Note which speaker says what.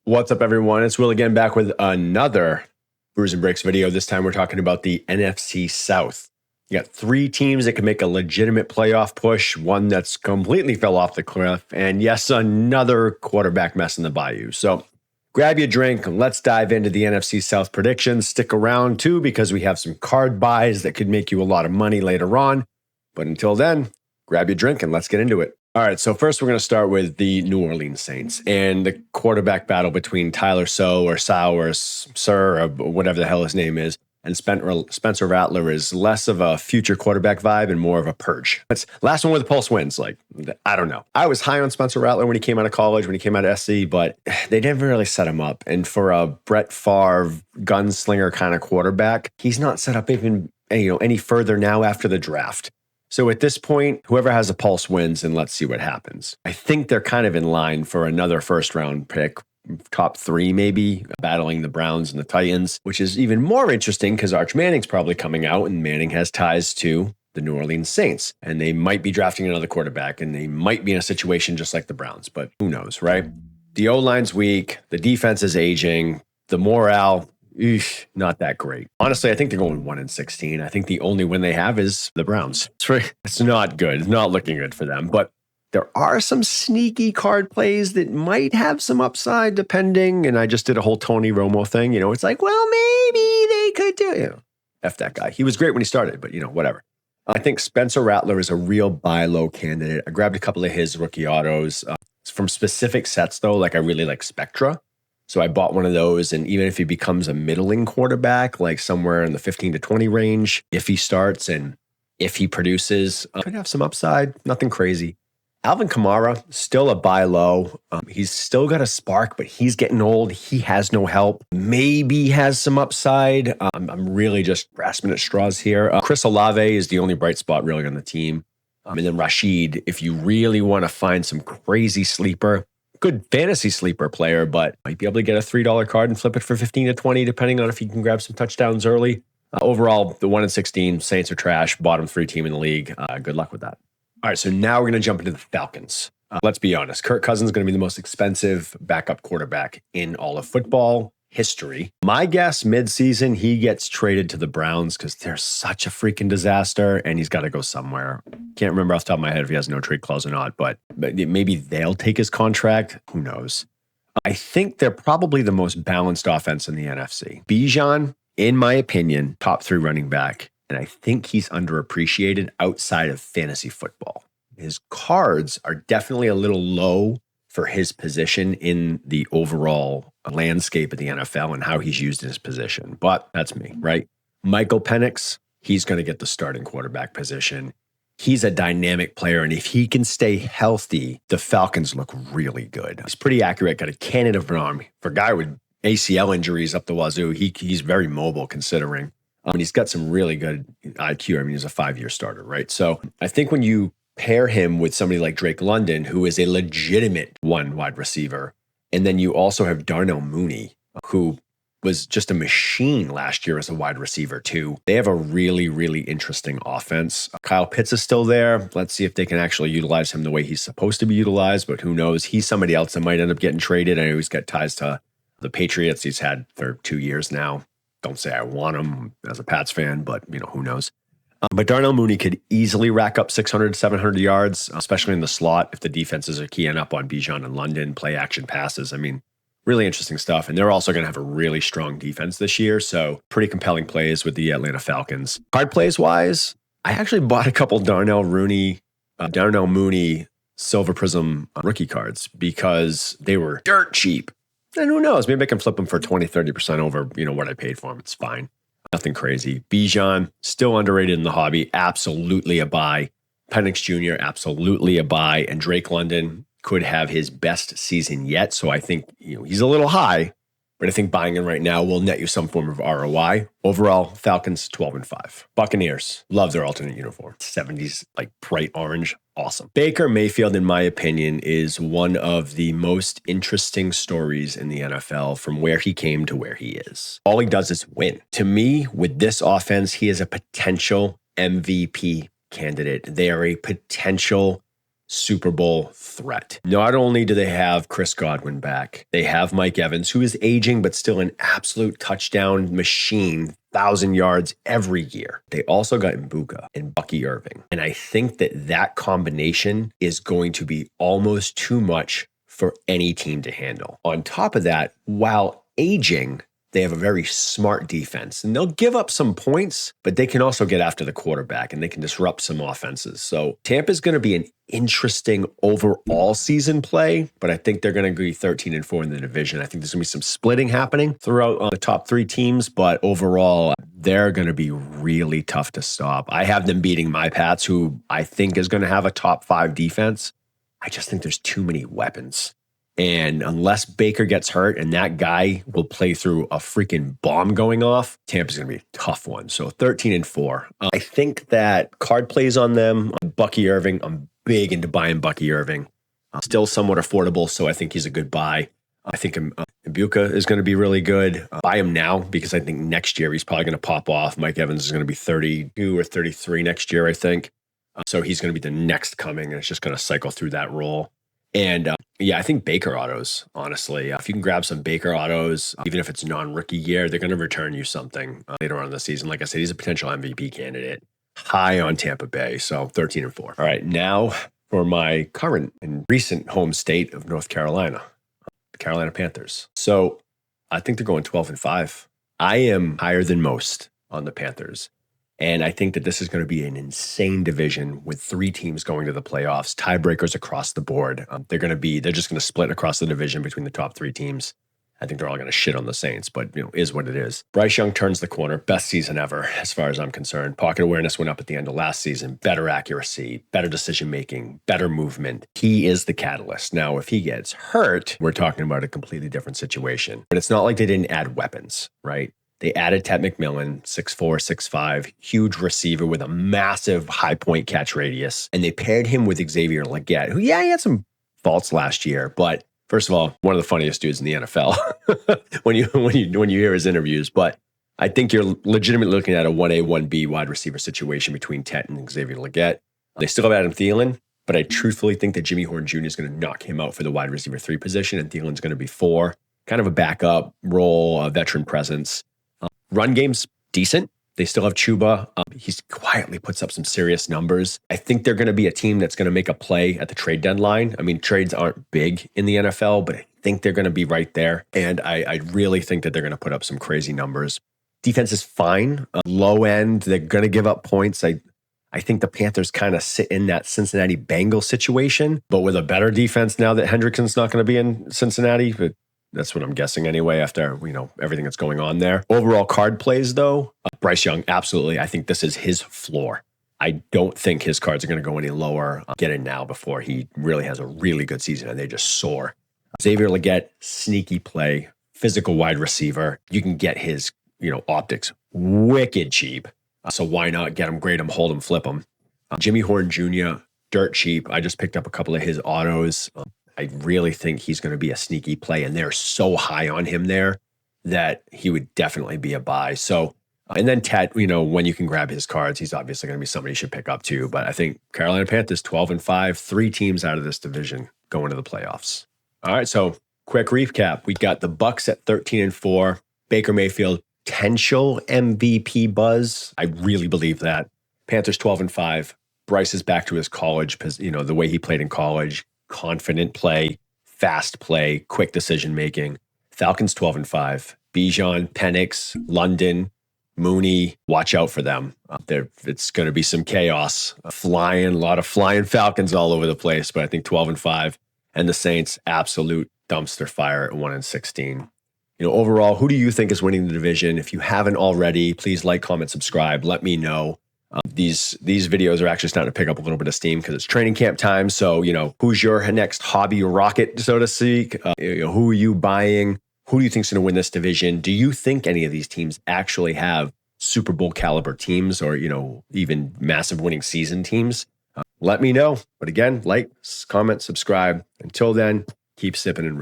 Speaker 1: What's up, everyone? It's Will again, back with another Brews and Breaks video. This time we're talking about the NFC South. You got three teams that can make a legitimate playoff push, one that's completely fell off the cliff, and yes, another quarterback mess in the bayou. So grab your drink and let's dive into the NFC South predictions. Stick around too, because we have some card buys that could make you a lot of money later on. But until then, grab your drink and let's get into it. All right, so first we're going to start with the New Orleans Saints and the quarterback battle between Tyler Sow or Sir or whatever the hell his name is, and Spencer Rattler is less of a future quarterback vibe and more of a purge. That's last one with the pulse wins. Like, I don't know. I was high on Spencer Rattler when he came out of college, when he came out of SC, but they never really set him up. And for a Brett Favre gunslinger kind of quarterback, he's not set up even any further now after the draft. So at this point, whoever has a pulse wins, and let's see what happens. I think they're kind of in line for another first-round pick, top three maybe, battling the Browns and the Titans, which is even more interesting because Arch Manning's probably coming out, and Manning has ties to the New Orleans Saints. And they might be drafting another quarterback, and they might be in a situation just like the Browns, but who knows, right? The O-line's weak, the defense is aging, the morale, not that great. Honestly, I think they're going 1-16. I think the only win they have is the Browns. It's not good. It's not looking good for them. But there are some sneaky card plays that might have some upside depending. And I just did a whole Tony Romo thing. It's like, well, maybe they could do. F that guy. He was great when he started, but whatever. I think Spencer Rattler is a real buy low candidate. I grabbed a couple of his rookie autos from specific sets though. Like I really like Spectra. So I bought one of those, and even if he becomes a middling quarterback, like somewhere in the 15 to 20 range, if he starts and if he produces, could have some upside, nothing crazy. Alvin Kamara, still a buy low. He's still got a spark, but he's getting old. He has no help. Maybe has some upside. I'm really just grasping at straws here. Chris Olave is the only bright spot really on the team. And then Rashid, if you really want to find some crazy sleeper, good fantasy sleeper player, but might be able to get a $3 card and flip it for 15 to 20, depending on if you can grab some touchdowns early. Overall, the 1-16 Saints are trash, bottom three team in the league. Good luck with that. All right, so now we're going to jump into the Falcons. Let's be honest. Kirk Cousins is going to be the most expensive backup quarterback in all of football history. My guess, midseason, he gets traded to the Browns because they're such a freaking disaster and he's got to go somewhere. Can't remember off the top of my head if he has no trade clause or not, but maybe they'll take his contract. Who knows? I think they're probably the most balanced offense in the NFC. Bijan, in my opinion, top three running back, and I think he's underappreciated outside of fantasy football. His cards are definitely a little low for his position in the overall landscape of the NFL and how he's used in his position. But that's me, right? Michael Penix, he's going to get the starting quarterback position. He's a dynamic player, and if he can stay healthy, the Falcons look really good. He's pretty accurate, got a cannon of an arm. For a guy with ACL injuries up the wazoo, he's very mobile considering. He's got some really good IQ. I mean, he's a 5-year starter, right? So I think when you pair him with somebody like Drake London, who is a legitimate one wide receiver, and then you also have Darnell Mooney, who was just a machine last year as a wide receiver too. They have a really, really interesting offense. Kyle Pitts is still there. Let's see if they can actually utilize him the way he's supposed to be utilized, but who knows? He's somebody else that might end up getting traded. I know he's got ties to the Patriots. He's had for 2 years now. Don't say I want him as a Pats fan, but who knows? But Darnell Mooney could easily rack up 600, 700 yards, especially in the slot if the defenses are keying up on Bijan and London, play action passes. I mean, really interesting stuff. And they're also going to have a really strong defense this year. So pretty compelling plays with the Atlanta Falcons. Card plays wise, I actually bought a couple Darnell Mooney Silver Prism rookie cards because they were dirt cheap. And who knows, maybe I can flip them for 20, 30% over, what I paid for them. It's fine. Nothing crazy. Bijan, still underrated in the hobby. Absolutely a buy. Penix Jr., absolutely a buy. And Drake London could have his best season yet. So I think, he's a little high, but I think buying him right now will net you some form of ROI. Overall, Falcons 12-5. Buccaneers, love their alternate uniform. 70s, like bright orange. Awesome. Baker Mayfield, in my opinion, is one of the most interesting stories in the NFL from where he came to where he is. All he does is win. To me, with this offense, he is a potential MVP candidate. They are a potential Super Bowl threat. Not only do they have Chris Godwin back, they have Mike Evans, who is aging, but still an absolute touchdown machine, 1,000 yards every year. They also got Egbuka and Bucky Irving. And I think that combination is going to be almost too much for any team to handle. On top of that, while aging, they have a very smart defense, and they'll give up some points, but they can also get after the quarterback and they can disrupt some offenses. So Tampa's going to be an interesting overall season play, but I think they're going to be 13-4 in the division. I think there's going to be some splitting happening throughout the top three teams, but overall, they're going to be really tough to stop. I have them beating my Pats, who I think is going to have a top 5 defense. I just think there's too many weapons. And unless Baker gets hurt and that guy will play through a freaking bomb going off, Tampa's going to be a tough one. So 13-4. I think that card plays on them. Bucky Irving, I'm big into buying Bucky Irving. Still somewhat affordable, so I think he's a good buy. I think Egbuka is going to be really good. Buy him now because I think next year he's probably going to pop off. Mike Evans is going to be 32 or 33 next year, I think. So he's going to be the next coming, and it's just going to cycle through that role. And I think Baker autos, honestly. If you can grab some Baker autos, even if it's non-rookie year, they're going to return you something later on in the season. Like I said, he's a potential MVP candidate. High on Tampa Bay, so 13-4. All right, now for my current and recent home state of North Carolina, the Carolina Panthers. So I think they're going 12-5. I am higher than most on the Panthers. And I think that this is going to be an insane division with 3 teams going to the playoffs, tiebreakers across the board. They're just going to split across the division between the top 3 teams. I think they're all going to shit on the Saints, but is what it is. Bryce Young turns the corner. Best season ever, as far as I'm concerned. Pocket awareness went up at the end of last season. Better accuracy, better decision-making, better movement. He is the catalyst. Now, if he gets hurt, we're talking about a completely different situation. But it's not like they didn't add weapons, right? They added Ted McMillan, 6'4", 6'5", huge receiver with a massive high point catch radius. And they paired him with Xavier Legette, who, he had some faults last year, but first of all, one of the funniest dudes in the NFL when you hear his interviews. But I think you're legitimately looking at a 1A, 1B wide receiver situation between Ted and Xavier Legette. They still have Adam Thielen, but I truthfully think that Jimmy Horn Jr. is going to knock him out for the wide receiver 3 position, and Thielen's going to be 4. Kind of a backup role, a veteran presence. Run game's decent. They still have Chuba. He's quietly puts up some serious numbers. I think they're going to be a team that's going to make a play at the trade deadline. I mean, trades aren't big in the NFL, but I think they're going to be right there. And I really think that they're going to put up some crazy numbers. Defense is fine. Low end, they're going to give up points. I think the Panthers kind of sit in that Cincinnati Bengals situation, but with a better defense now that Hendrickson's not going to be in Cincinnati. But that's what I'm guessing anyway, after, everything that's going on there. Overall card plays, though, Bryce Young, absolutely. I think this is his floor. I don't think his cards are going to go any lower. Get in now before he really has a really good season and they just soar. Xavier Legette, sneaky play, physical wide receiver. You can get his, optics wicked cheap. So why not get him, grade him, hold him, flip him. Jimmy Horn Jr., dirt cheap. I just picked up a couple of his autos. I really think he's going to be a sneaky play, and they're so high on him there that he would definitely be a buy. So, and then Ted, when you can grab his cards, he's obviously going to be somebody you should pick up too. But I think Carolina Panthers 12-5, 3 teams out of this division going to the playoffs. All right, so quick recap: we got the Bucs at 13-4, Baker Mayfield potential MVP buzz. I really believe that. Panthers 12-5. Bryce is back to his college, the way he played in college. Confident play, fast play, quick decision making. Falcons 12-5. Bijan, Penix, London, Mooney. Watch out for them. It's going to be some chaos. A lot of flying Falcons all over the place. But I think 12-5, and the Saints absolute dumpster fire at 1-16. Overall, who do you think is winning the division? If you haven't already, please like, comment, subscribe. Let me know. These videos are actually starting to pick up a little bit of steam because it's training camp time. So, who's your next hobby rocket, so to speak? Who are you buying? Who do you think is going to win this division? Do you think any of these teams actually have Super Bowl caliber teams or, even massive winning season teams? Let me know. But again, like, comment, subscribe. Until then, keep sipping and